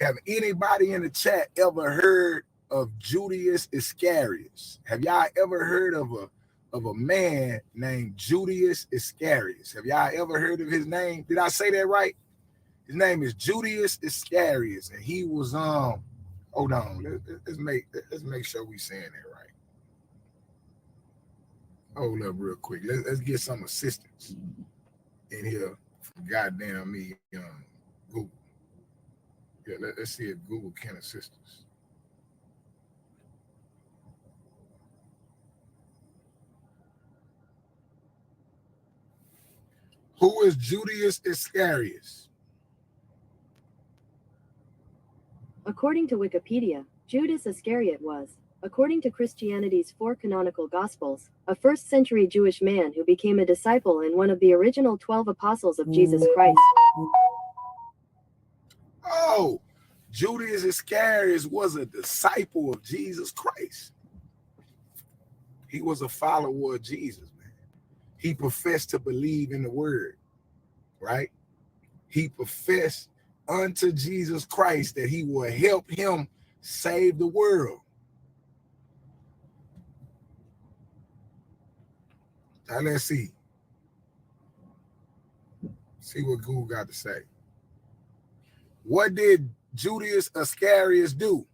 Have anybody in the chat ever heard of Judas Iscariot? Have y'all ever heard of a man named Judas Iscariot? Have y'all ever heard of his name? Did I say that right? His name is Judas Iscariot, and he was hold on, let's make sure we saying that right. Hold up real quick. Let's get some assistance in here. Goddamn me, Google. Yeah, let's see if Google can assist us. Who is Judas Iscariot? According to Wikipedia, Judas Iscariot was, according to Christianity's 4 canonical Gospels, a first-century Jewish man who became a disciple and one of the original 12 apostles of Jesus Christ. Oh, Judas Iscariot was a disciple of Jesus Christ. He was a follower of Jesus, man. He professed to believe in the word, right? He professed unto Jesus Christ that he will help him save the world. Now let's see. See what Google got to say. What did Judas Iscariot do?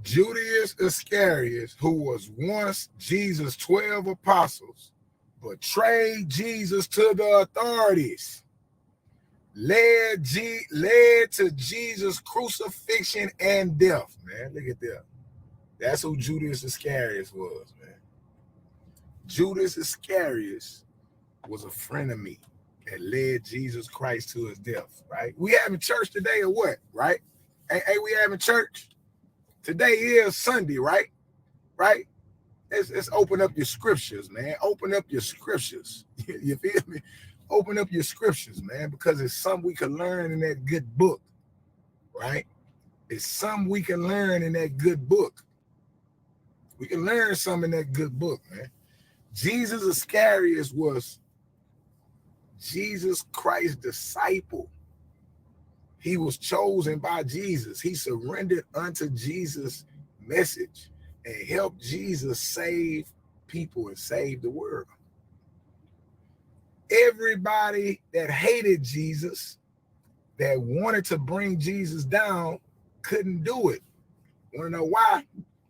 Judas Iscariot, who was once Jesus' 12 apostles, betrayed Jesus to the authorities, led to Jesus' crucifixion and death, man. Look at that. That's who Judas Iscariot was, man. Judas Iscariot was a frenemy that led Jesus Christ to his death, right? We having church today or what, right? Hey, we having church? Today is Sunday, right? Right? Let's open up your scriptures, man. Open up your scriptures. You feel me? Open up your scriptures, man, because it's something we can learn in that good book, right? It's something we can learn in that good book. We can learn something in that good book, man. Jesus Iscariot was Jesus Christ's disciple. He was chosen by Jesus. He surrendered unto Jesus' message and helped Jesus save people and save the world. Everybody that hated Jesus, that wanted to bring Jesus down, couldn't do it. Want to know why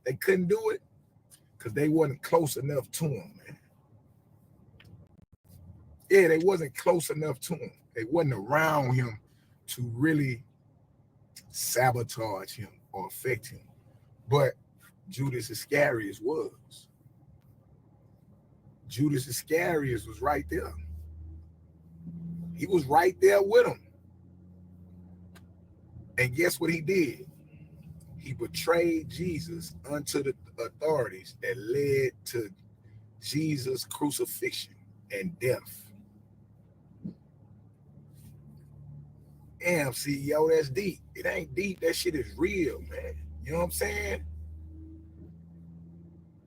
they couldn't do it? Because they wasn't close enough to him, man. Yeah, they wasn't close enough to him. They wasn't around him to really sabotage him or affect him. But Judas Iscariot was. Judas Iscariot was right there. He was right there with him. And guess what he did? He betrayed Jesus unto the authorities that led to Jesus' crucifixion and death. Damn, CEO, that's deep. It ain't deep. That shit is real, man. You know what I'm saying?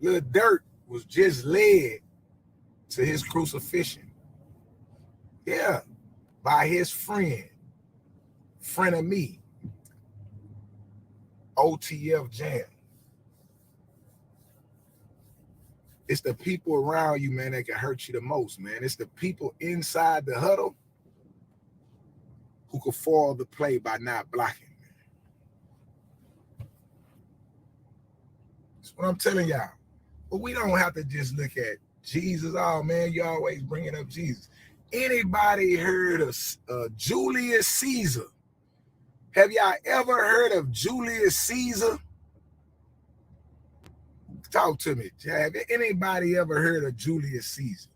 Lil Durk was just led to his crucifixion. Yeah, by his Frenemies, OTF Jam. It's the people around you, man, that can hurt you the most, man. It's the people inside the huddle who could foil the play by not blocking. That's what I'm telling y'all. But we don't have to just look at Jesus. Oh, man, you always bringing up Jesus. Anybody heard of Julius Caesar? Have y'all ever heard of Julius Caesar? Talk to me. Have anybody ever heard of Julius Caesar?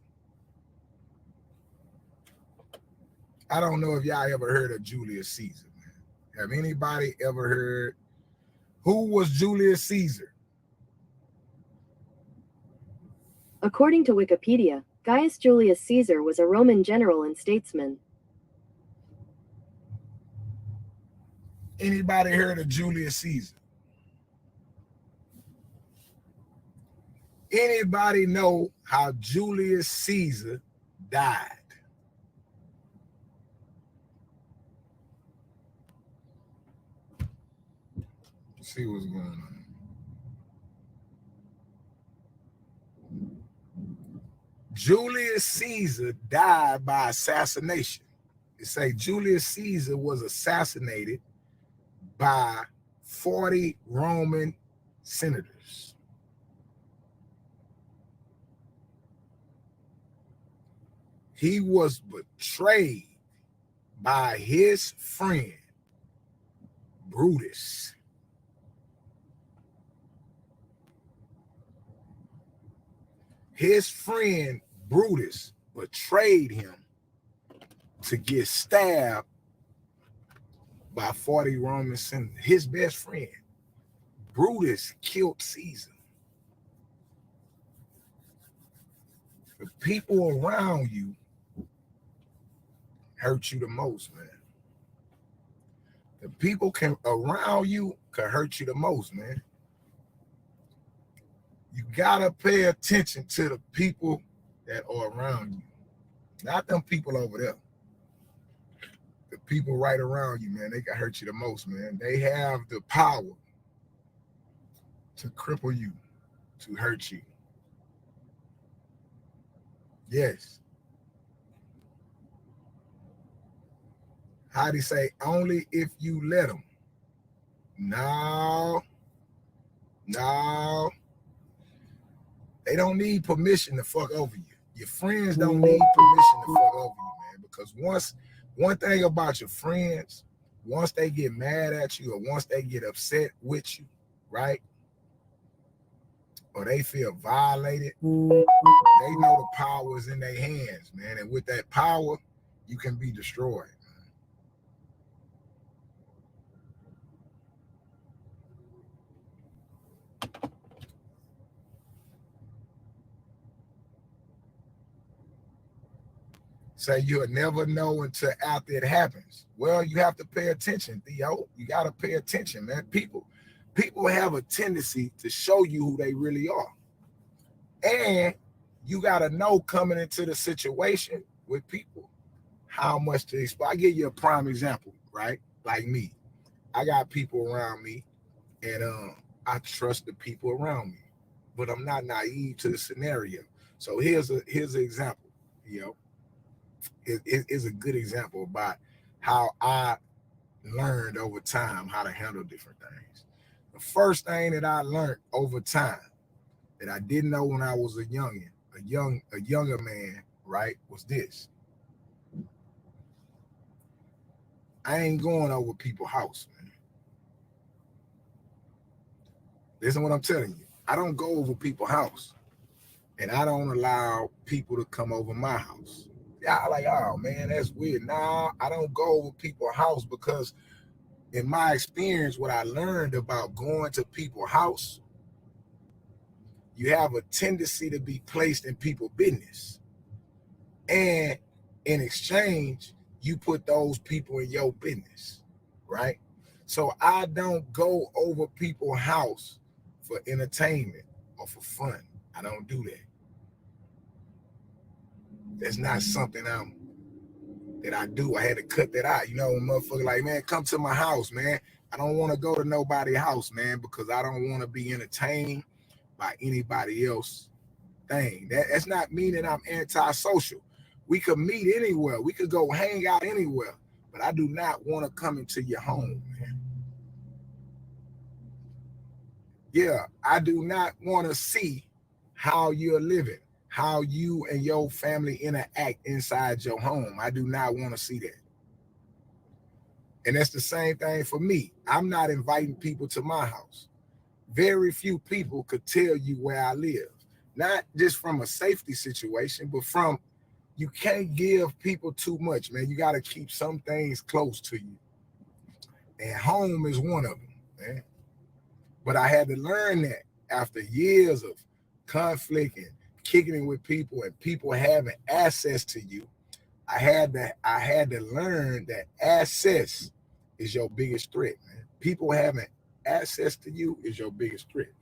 I don't know if y'all ever heard of Julius Caesar, man. Have anybody ever heard? Who was Julius Caesar? According to Wikipedia, Gaius Julius Caesar was a Roman general and statesman. Anybody heard of Julius Caesar? Anybody know how Julius Caesar died? Let's see what's going on. Julius Caesar died by assassination. They say Julius Caesar was assassinated by 40 Roman senators. He was betrayed by his friend, Brutus. His friend, Brutus, betrayed him to get stabbed by 40 Roman senators. His best friend, Brutus, killed Caesar. The people around you hurt you the most, man. The people around you can hurt you the most, man. You gotta pay attention to the people that are around you, not them people over there. The people right around you, man, they can hurt you the most, man. They have the power to cripple you, to hurt you. Yes. How do you say? Only if you let them. No. They don't need permission to fuck over you. Your friends don't need permission to fuck over you, man. Because one thing about your friends, once they get mad at you or once they get upset with you, right? Or they feel violated, they know the power is in their hands, man. And with that power, you can be destroyed. Say you'll never know until after it happens. Well, you have to pay attention, Theo. You got to pay attention, man. People have a tendency to show you who they really are. And you got to know coming into the situation with people how much to expect. I'll give you a prime example, right? Like me. I got people around me, and I trust the people around me. But I'm not naive to the scenario. So here's an example, It is a good example about how I learned over time how to handle different things. The first thing that I learned over time that I didn't know when I was a younger man, right, was this. I ain't going over people's house, man. Listen to what I'm telling you. I don't go over people's house, and I don't allow people to come over my house. Yeah, like, oh man, that's weird. Nah, I don't go over people's house because in my experience, what I learned about going to people's house, you have a tendency to be placed in people's business. And in exchange, you put those people in your business, right? So I don't go over people's house for entertainment or for fun. I don't do that. That's not something that I do. I had to cut that out. Motherfucker like, man, come to my house, man. I don't want to go to nobody's house, man, because I don't want to be entertained by anybody else thing. That's not meaning I'm antisocial. We could meet anywhere. We could go hang out anywhere. But I do not want to come into your home, man. Yeah, I do not want to see how you're living, how you and your family interact inside your home. I do not want to see that. And that's the same thing for me. I'm not inviting people to my house. Very few people could tell you where I live. Not just from a safety situation, but from you can't give people too much, man. You got to keep some things close to you. And home is one of them, man. But I had to learn that after years of conflict and kicking it with people and people having access to you. I had to learn that access is your biggest threat, man. People having access to you is your biggest threat.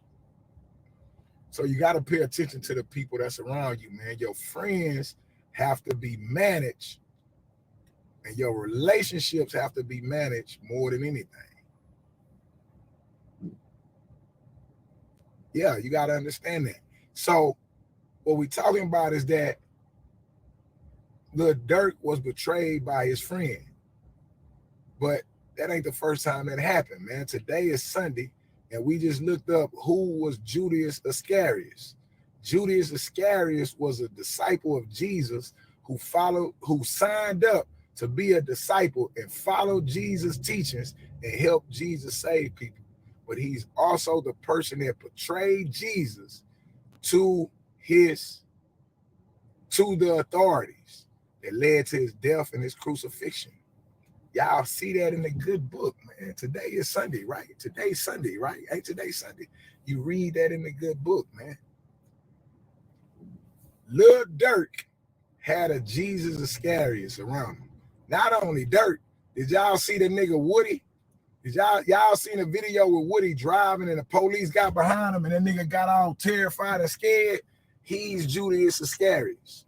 So you got to pay attention to the people that's around you, man. Your friends have to be managed, and your relationships have to be managed more than anything. Yeah, you got to understand that. So what we're talking about is that Lil Durk was betrayed by his friend. But that ain't the first time that happened, man. Today is Sunday, and we just looked up who was Judas Iscariot. Judas Iscariot was a disciple of Jesus who signed up to be a disciple and follow Jesus' teachings and help Jesus save people. But he's also the person that betrayed Jesus to the authorities that led to his death and his crucifixion. Y'all see that in the good book, man. Today is Sunday, right? Today's Sunday, right? Ain't today Sunday? You read that in the good book, man. Lil Durk had a Jesus Iscariot around him. Not only Durk, did y'all see the nigga Woody? Did y'all seen a video with Woody driving and the police got behind him and that nigga got all terrified and scared? He's Judas Iscariot.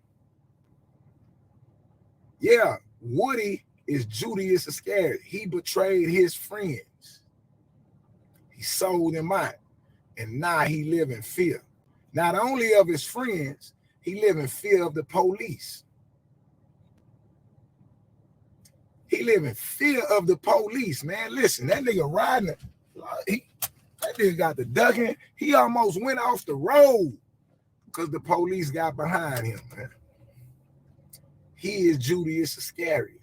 Yeah, Woody is Judas Iscariot. He betrayed his friends. He sold them out. And now he live in fear. Not only of his friends, he live in fear of the police. He live in fear of the police, man. Listen, that nigga riding, that nigga got the ducking. He almost went off the road because the police got behind him, man. He is Judas Iscariot.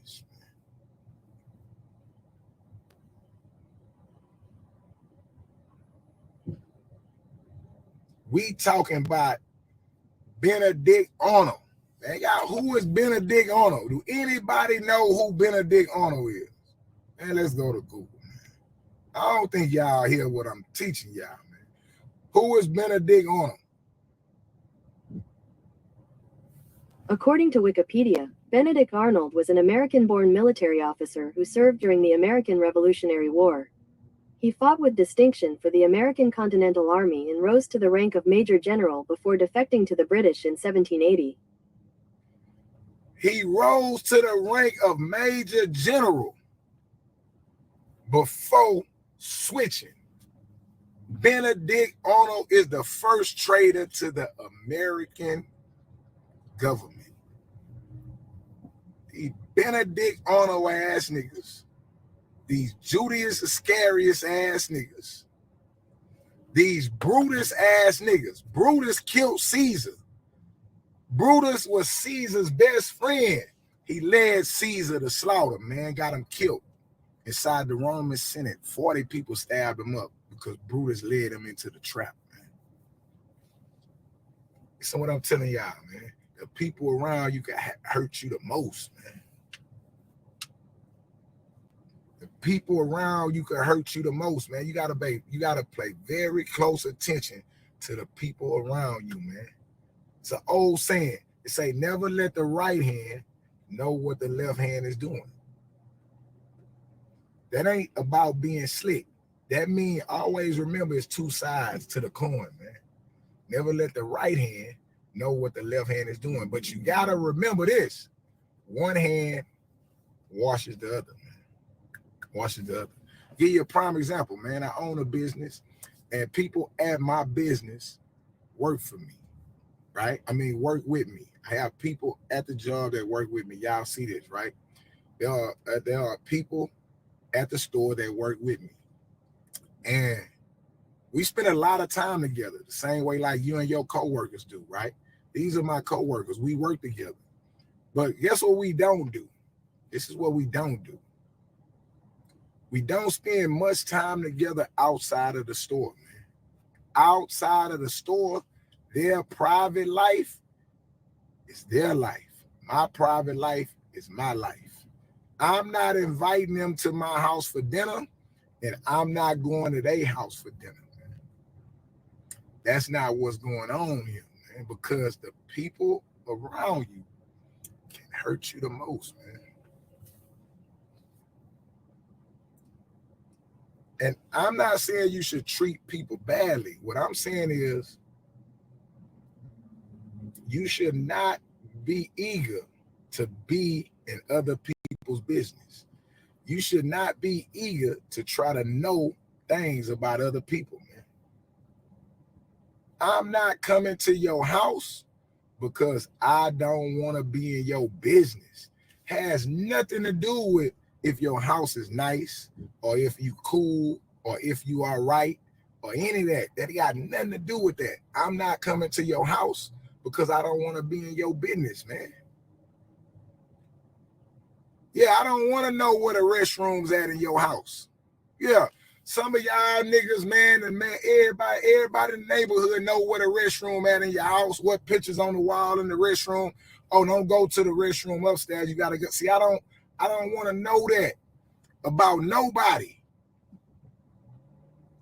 We talking about Benedict Arnold. Man, y'all, who is Benedict Arnold? Do anybody know who Benedict Arnold is? Man, let's go to Google, man. I don't think y'all hear what I'm teaching y'all, man. Who is Benedict Arnold? According to Wikipedia, Benedict Arnold was an American-born military officer who served during the American Revolutionary War. He fought with distinction for the American Continental Army and rose to the rank of Major General before defecting to the British in 1780. He rose to the rank of Major General before switching. Benedict Arnold is the first traitor to the American government. These Benedict Arnold ass niggas, these Judas Iscariot ass niggas, these Brutus ass niggas. Brutus killed Caesar. Brutus was Caesar's best friend. He led Caesar to slaughter, man, got him killed inside the Roman Senate. 40 people stabbed him up because Brutus led him into the trap, man. So what I'm telling y'all, man, the people around you can hurt you the most, man. The people around you can hurt you the most, man. You gotta pay very close attention to the people around you, man. It's an old saying. It say, never let the right hand know what the left hand is doing. That ain't about being slick. That means always remember it's two sides to the coin, man. Never let the right hand know what the left hand is doing. But you gotta remember this. One hand washes the other, man. Washes the other. Give you a prime example, man. I own a business and people at my business work for me. Right? I mean, work with me. I have people at the job that work with me. Y'all see this, right? There are people at the store that work with me. And we spend a lot of time together, the same way like you and your coworkers do, right? These are my coworkers. We work together. But guess what we don't do? This is what we don't do. We don't spend much time together outside of the store, man. Outside of the store, their private life is their life. My private life is my life. I'm not inviting them to my house for dinner, and I'm not going to their house for dinner, man. That's not what's going on here, man, because the people around you can hurt you the most, man. And I'm not saying you should treat people badly. What I'm saying is You should not be eager to be in other people's business. You should not be eager to try to know things about other people, man. I'm not coming to your house because I don't want to be in your business. Has nothing to do with if your house is nice or if you cool or if you are right or any of that. That got nothing to do with that. I'm not coming to your house because I don't want to be in your business, man. Yeah, I don't want to know where the restroom's at in your house. Yeah, some of y'all niggas, man, and man, everybody in the neighborhood know where the restroom at in your house, what pictures on the wall in the restroom. Oh, don't go to the restroom upstairs. You gotta go. See, I don't want to know that about nobody.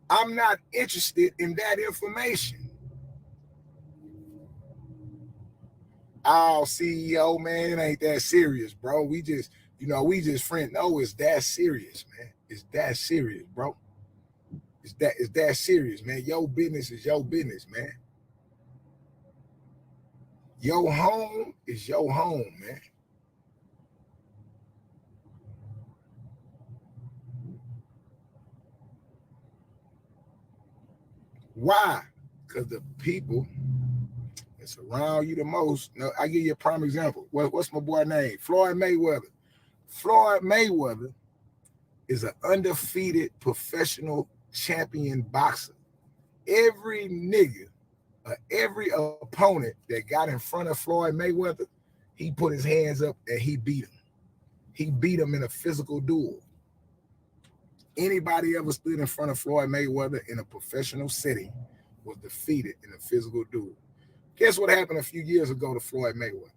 I'm not interested in that information. Oh, CEO, man, it ain't that serious, bro. We just friends. No, it's that serious, man. It's that serious, bro. It's that serious, man. Your business is your business, man. Your home is your home, man. Why? Because the people that surround you the most. No, I give you a prime example. What's my boy name? Floyd Mayweather. Floyd Mayweather is an undefeated professional champion boxer. Every nigga, every opponent that got in front of Floyd Mayweather, he put his hands up and he beat him. He beat him in a physical duel. Anybody ever stood in front of Floyd Mayweather in a professional setting was defeated in a physical duel. Guess what happened a few years ago to Floyd Mayweather?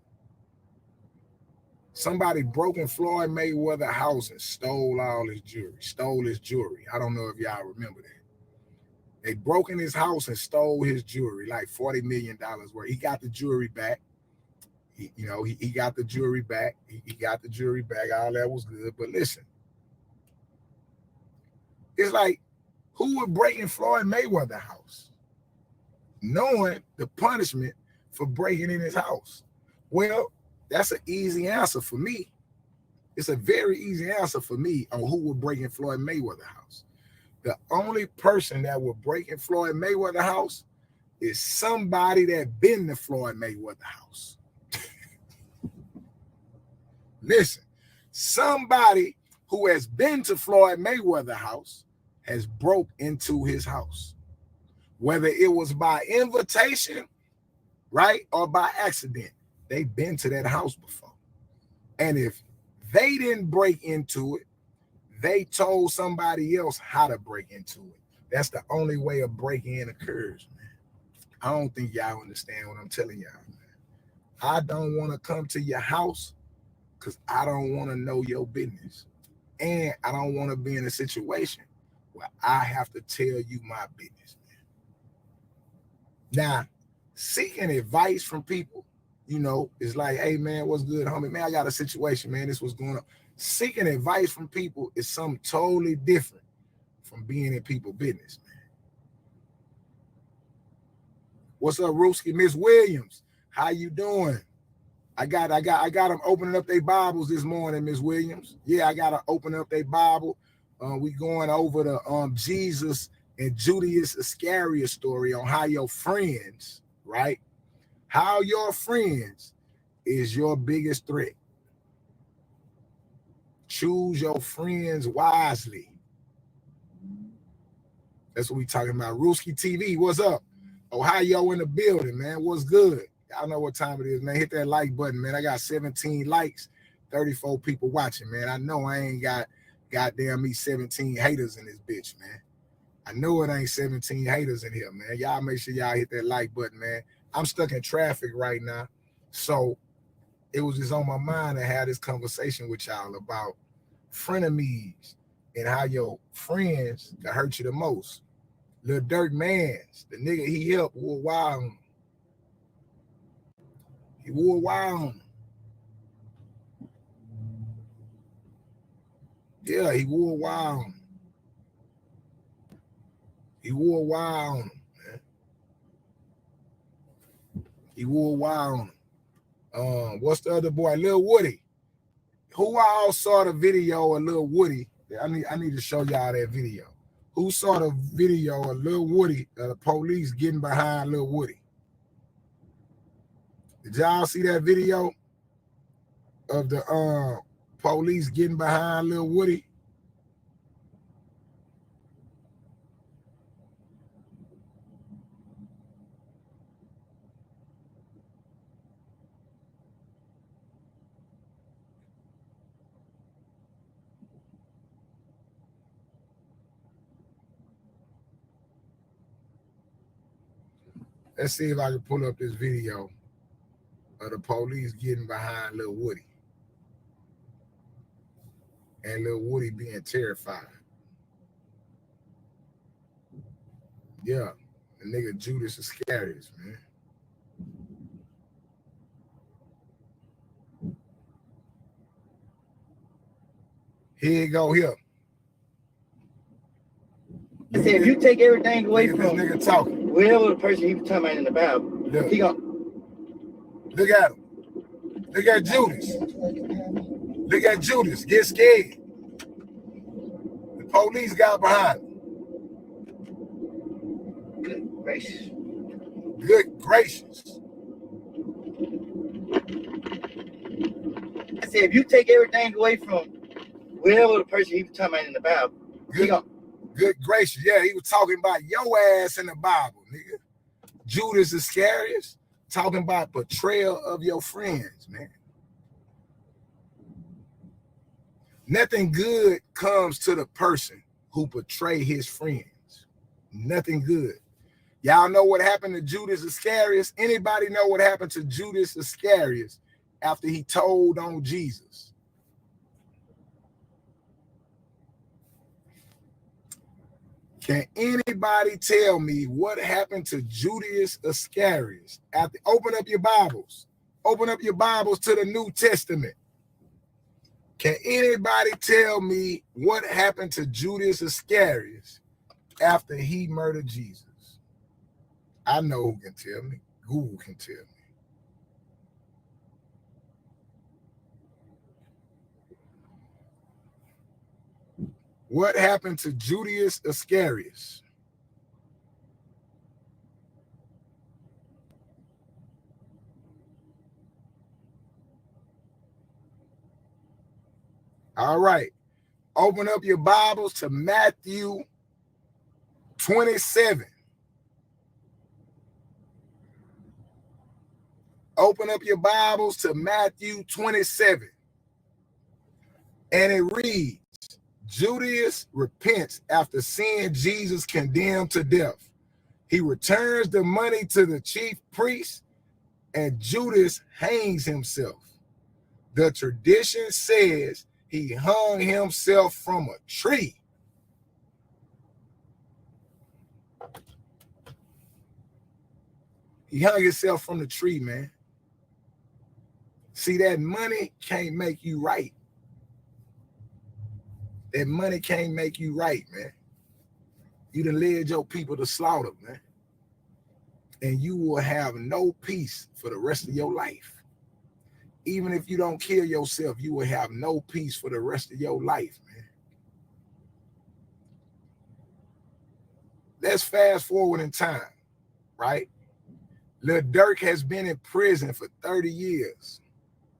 Somebody broke in Floyd Mayweather's house and stole all his jewelry. I don't know if y'all remember that. They broke in his house and stole his jewelry, like $40 million worth. He got the jewelry back. He got the jewelry back. He got the jewelry back. All that was good. But listen, it's like, who would break in Floyd Mayweather's house, knowing the punishment for breaking in his house? Well, that's an easy answer for me. It's a very easy answer for me on who would break in Floyd Mayweather's house. The only person that would break in Floyd Mayweather's house is somebody that been to Floyd Mayweather's house. Listen, somebody who has been to Floyd Mayweather's house has broke into his house, whether it was by invitation, right, or by accident. They've been to that house before. And if they didn't break into it, they told somebody else how to break into it. That's the only way a break-in occurs, man. I don't think y'all understand what I'm telling y'all, man. I don't want to come to your house because I don't want to know your business. And I don't want to be in a situation where I have to tell you my business, man. Now, seeking advice from people, it's like, hey, man, what's good, homie? Man, I got a situation, man. This was going on. Seeking advice from people is something totally different from being in people's business, man. What's up, Rooski? Miss Williams, how you doing? I got them opening up their Bibles this morning, Miss Williams. Yeah, I got to open up their Bible. We going over the Jesus and Judas Iscariot story on how your friends, right? How your friends is your biggest threat. Choose your friends wisely. That's what we talking about. Rooski TV, what's up? Ohio in the building, man. What's good? Y'all know what time it is, man. Hit that like button, man. I got 17 likes, 34 people watching, man. I know I ain't got goddamn me 17 haters in this bitch, man. I know it ain't 17 haters in here, man. Y'all make sure y'all hit that like button, man. I'm stuck in traffic right now, so it was just on my mind to have this conversation with y'all about frenemies and how your friends can hurt you the most. Lil Durk Mans, the nigga he helped, wore wild on him. He wore wild on him. Yeah, he wore wild on him. He wore wild on him, man. He wore a wire on him. What's the other boy? Lil Woody. Who all saw the video of Lil Woody? I need to show y'all that video. Who saw the video of Lil Woody, the police getting behind Lil Woody? Did y'all see that video of the police getting behind Lil Woody? Let's see if I can pull up this video of the police getting behind Lil Woody. And Lil Woody being terrified. Yeah, the nigga Judas Iscariot, man. Here you go, here. I said, if you take everything away Look from this nigga talking. whatever the person he was talking about in the Bible, Look. he gonna Look at him. Look at Judas. Look at Judas. Get scared. The police got behind him. good gracious. Good gracious. I said, if you take everything away from whatever the person he was talking about in the Bible, he gonna Good gracious. Yeah, he was talking about your ass in the Bible, nigga. Judas Iscariot talking about betrayal of your friends, man. Nothing good comes to the person who betray his friends. Nothing good. Y'all know what happened to Judas Iscariot? Anybody know what happened to Judas Iscariot after he told on Jesus? Can anybody tell me what happened to Judas Iscariot? Open up your Bibles. Open up your Bibles to the New Testament. Can anybody tell me what happened to Judas Iscariot after he murdered Jesus? I know who can tell me. Google can tell me. What happened to Judas Iscariot? All right. Open up your Bibles to Matthew 27. Open up your Bibles to Matthew 27. And it reads, Judas repents after seeing Jesus condemned to death. He returns the money to the chief priest, and Judas hangs himself. The tradition says he hung himself from a tree. He hung himself from the tree, man. See, that money can't make you right. That money can't make you right, man. You done led your people to slaughter, man. And you will have no peace for the rest of your life. Even if you don't kill yourself, you will have no peace for the rest of your life, man. Let's fast forward in time, right? Lil Durk has been in prison for 30 years.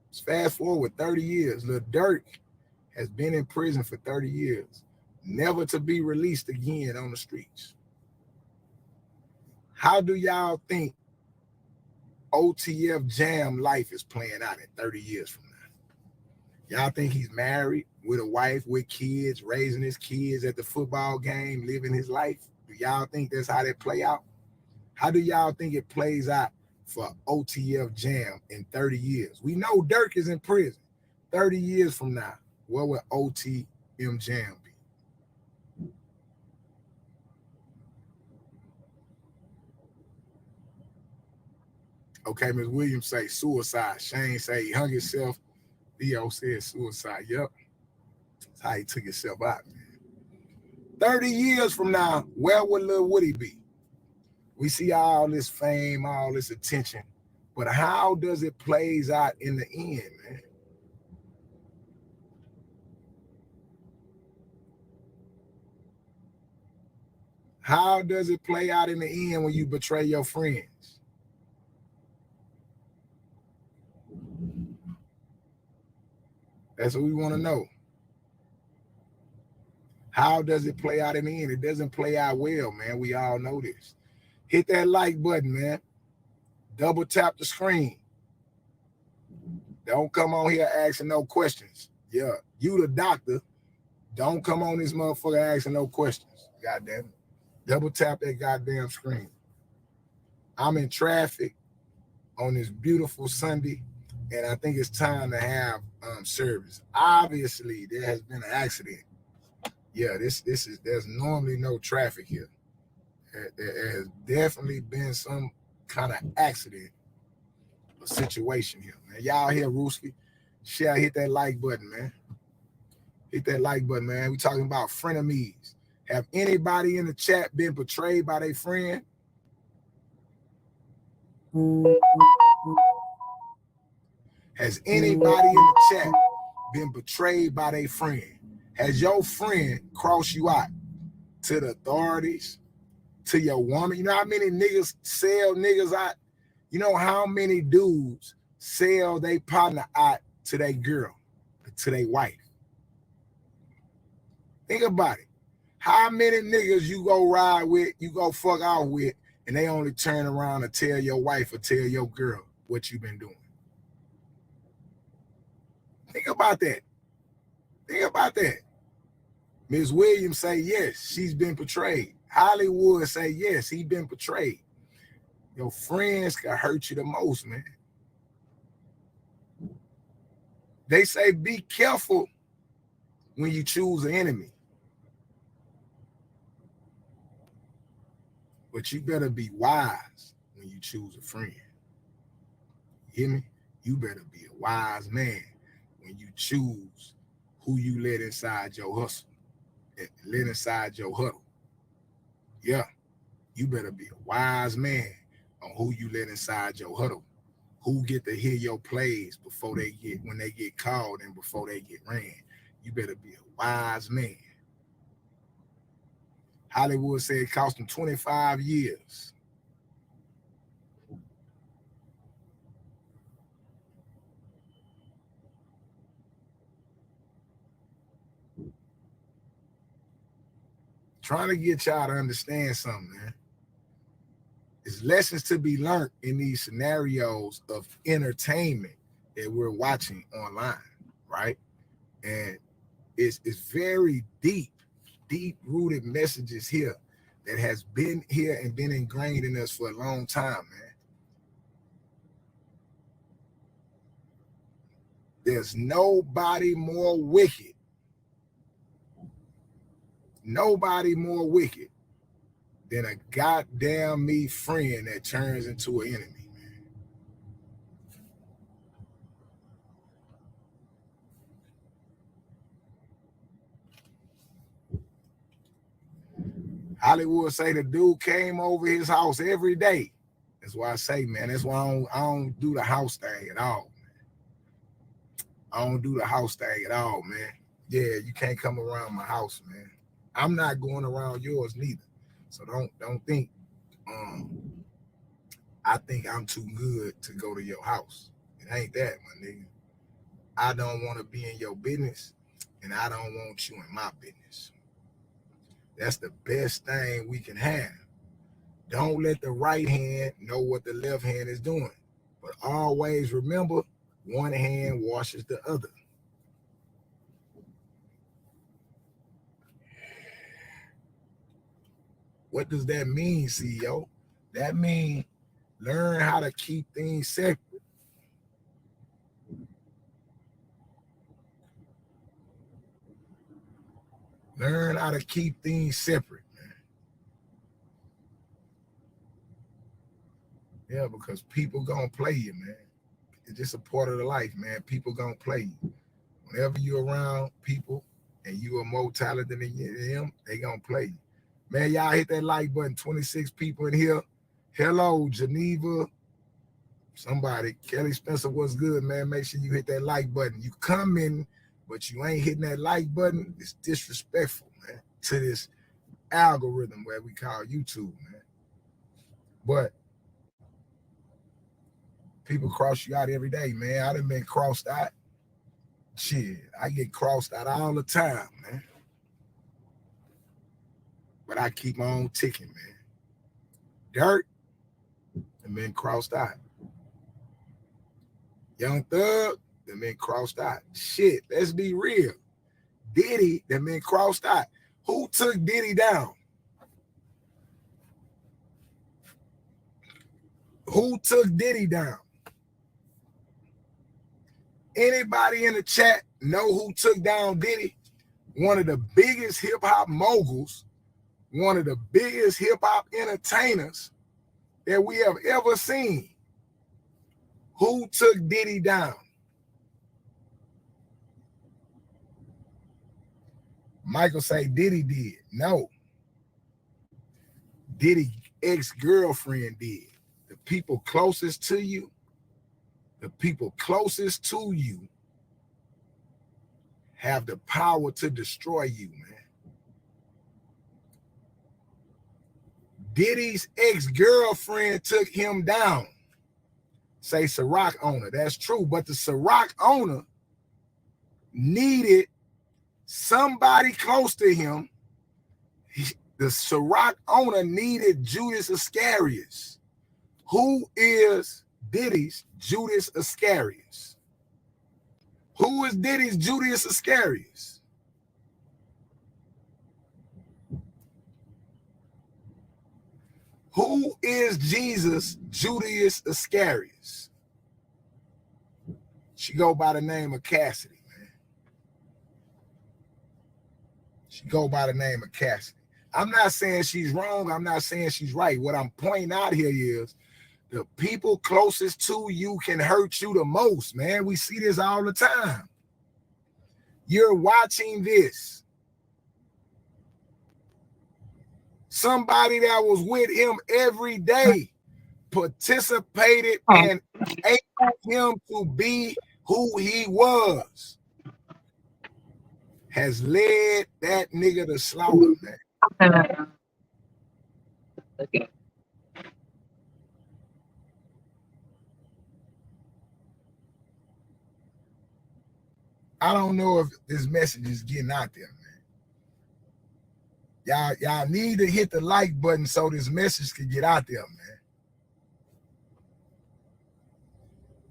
Let's fast forward 30 years. Lil Durk has been in prison for 30 years, never to be released again on the streets. How do y'all think OTF Jam life is playing out in 30 years from now? Y'all think he's married with a wife, with kids, raising his kids at the football game, living his life? Do y'all think that's how that play out? How do y'all think it plays out for OTF Jam in 30 years? We know Durk is in prison. 30 years from now, what will OTM Jam be? Okay, Ms. Williams say suicide. Shane say he hung himself. Theo said suicide. Yep. That's how he took himself out, man. 30 years from now, where will Lil Woody be? We see all this fame, all this attention But how does it plays out in the end, man? How does it play out in the end when you betray your friends? That's what we want to know. How does it play out in the end? It doesn't play out well, man. We all know this. Hit that like button, man. Double tap the screen. Don't come on here asking no questions. Yeah, you the doctor. Don't come on this motherfucker asking no questions. God damn it. Double tap that goddamn screen. I'm in traffic on this beautiful Sunday, and I think it's time to have service. Obviously, there has been an accident. Yeah, there's normally no traffic here. There has definitely been some kind of accident or situation here, man. Y'all hear Rooski? Share, hit that like button, man. Hit that like button, man. We talking about frenemies. Have anybody in the chat been betrayed by their friend? Has anybody in the chat been betrayed by their friend? Has your friend crossed you out to the authorities, to your woman? You know how many niggas sell niggas out? You know how many dudes sell their partner out to their girl, to their wife? Think about it. How many niggas you go ride with, you go fuck out with, and they only turn around and tell your wife or tell your girl what you've been doing? Think about that. Think about that. Ms. Williams say yes, she's been betrayed. Hollywood say yes, he's been betrayed. Your friends can hurt you the most, man. They say be careful when you choose an enemy. But you better be wise when you choose a friend. You hear me? You better be a wise man when you choose who you let inside your hustle, let inside your huddle. Yeah, you better be a wise man on who you let inside your huddle. Who get to hear your plays before they get, when they get called and before they get ran. You better be a wise man. Hollywood said it cost them 25 years. Trying to get y'all to understand something, man. There's lessons to be learned in these scenarios of entertainment that we're watching online, right? And it's very deep-rooted messages here that has been here and been ingrained in us for a long time, man. There's nobody more wicked. Nobody more wicked than a goddamn me friend that turns into an enemy, man. Hollywood say the dude came over his house every day. That's why I say, man, that's why I don't do the house thing at all, man. I don't do the house thing at all, man. Yeah, you can't come around my house, man. I'm not going around yours neither. So don't think I think I'm too good to go to your house. It ain't that, my nigga. I don't want to be in your business, and I don't want you in my business. That's the best thing we can have. Don't let the right hand know what the left hand is doing. But always remember, one hand washes the other. What does that mean, CEO? That means learn how to keep things separate. Learn how to keep things separate, man. Yeah, because people gonna play you, man. It's just a part of the life, man. People gonna play you. Whenever you're around people and you are more talented than them, they gonna play you. Man, y'all hit that like button. 26 people in here. Hello, Geneva. Somebody, Kelly Spencer, what's good, man? Make sure you hit that like button. You come in, but you ain't hitting that like button. It's disrespectful, man, to this algorithm where we call YouTube, man. But people cross you out every day, man. I done been crossed out. Shit, I get crossed out all the time, man. But I keep on ticking, man. Durk, and been crossed out. Young Thug, that been crossed out. Shit, let's be real. Diddy, that been crossed out. Who took Diddy down? Who took Diddy down? Anybody in the chat know who took down Diddy? One of the biggest hip-hop moguls, one of the biggest hip-hop entertainers that we have ever seen. Who took Diddy down? Michael say Diddy did. No. Diddy ex-girlfriend did. The people closest to you, have the power to destroy you, man. Diddy's ex-girlfriend took him down. Say Ciroc owner. That's true. But the Ciroc owner needed somebody close to him. The Ciroc owner needed Judas Iscariot. Who is Diddy's Judas Iscariot? Who is Diddy's Judas Iscariot? Who is Jesus Judas Iscariot? She go by the name of Cassidy, man. She go by the name of Cassidy. I'm not saying she's wrong. I'm not saying she's right. What I'm pointing out here is the people closest to you can hurt you the most, man. We see this all the time. You're watching this. Somebody that was with him every day participated and able him to be who he was, has led that nigga to slaughter, man. Okay. I don't know if this message is getting out there, man. Y'all need to hit the like button so this message can get out there, man.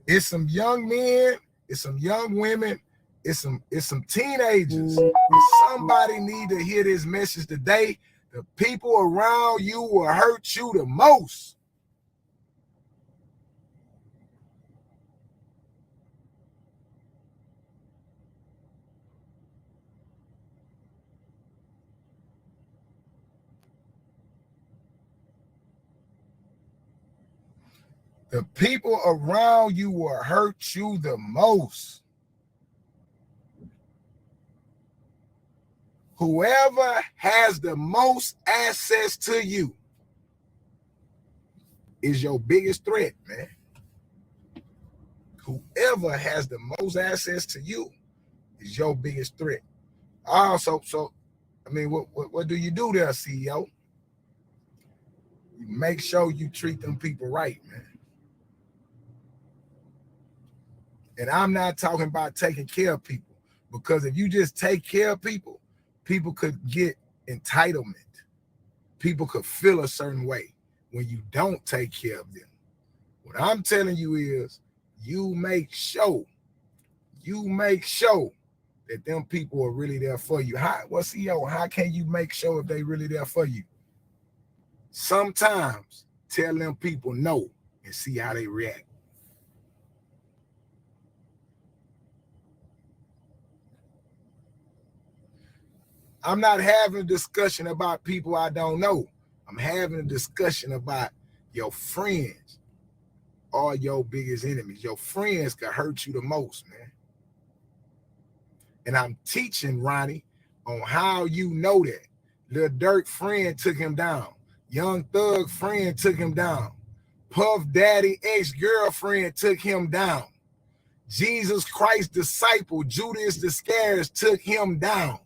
It's some young men, it's some young women, it's some teenagers. Somebody need to hear this message today. The people around you will hurt you the most. The people around you will hurt you the most. Whoever has the most access to you is your biggest threat, man. Whoever has the most access to you is your biggest threat. Also, I mean, what do you do there, CEO? You make sure you treat them people right, man. And I'm not talking about taking care of people, because if you just take care of people, people could get entitlement. People could feel a certain way when you don't take care of them. What I'm telling you is you make sure that them people are really there for you. How can you make sure if they really there for you? Sometimes tell them people no and see how they react. I'm not having a discussion about people I don't know. I'm having a discussion about your friends are your biggest enemies. Your friends can hurt you the most, man. And I'm teaching Ronnie on how you know that. Lil Durk friend took him down. Young Thug friend took him down. Puff Daddy ex-girlfriend took him down. Jesus Christ's disciple, Judas Iscariot, took him down.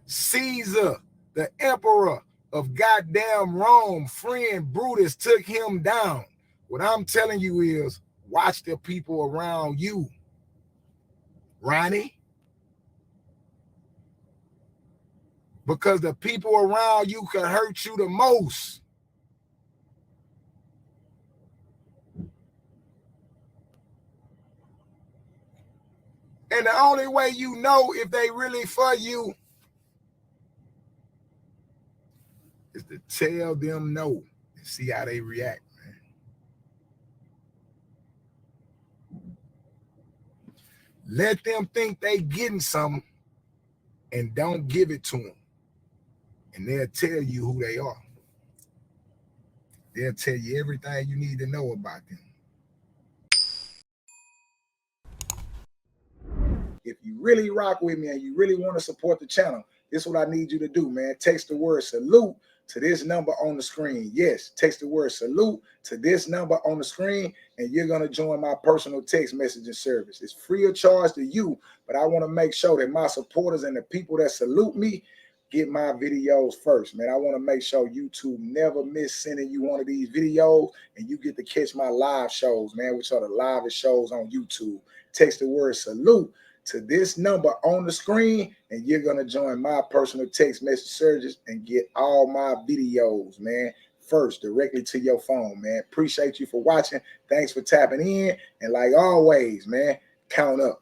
Caesar, the emperor of goddamn Rome, friend Brutus, took him down. What I'm telling you is, watch the people around you. Ronnie? Because the people around you can hurt you the most. And the only way you know if they really for you is to tell them no and see how they react, man. Let them think they getting something and don't give it to them. And they'll tell you who they are. They'll tell you everything you need to know about them. If you really rock with me and you really want to support the channel, this is what I need you to do, man. Text the word salute to this number on the screen. Yes, text the word salute to this number on the screen, and you're going to join my personal text messaging service. It's free of charge to you, but I want to make sure that my supporters and the people that salute me get my videos first, man. I want to make sure YouTube never miss sending you one of these videos, and you get to catch my live shows, man, which are the livest shows on YouTube. Text the word salute to this number on the screen, and you're going to join my personal text message service and get all my videos, man, first directly to your phone, man. Appreciate you for watching. Thanks for tapping in. And like always, man, count up.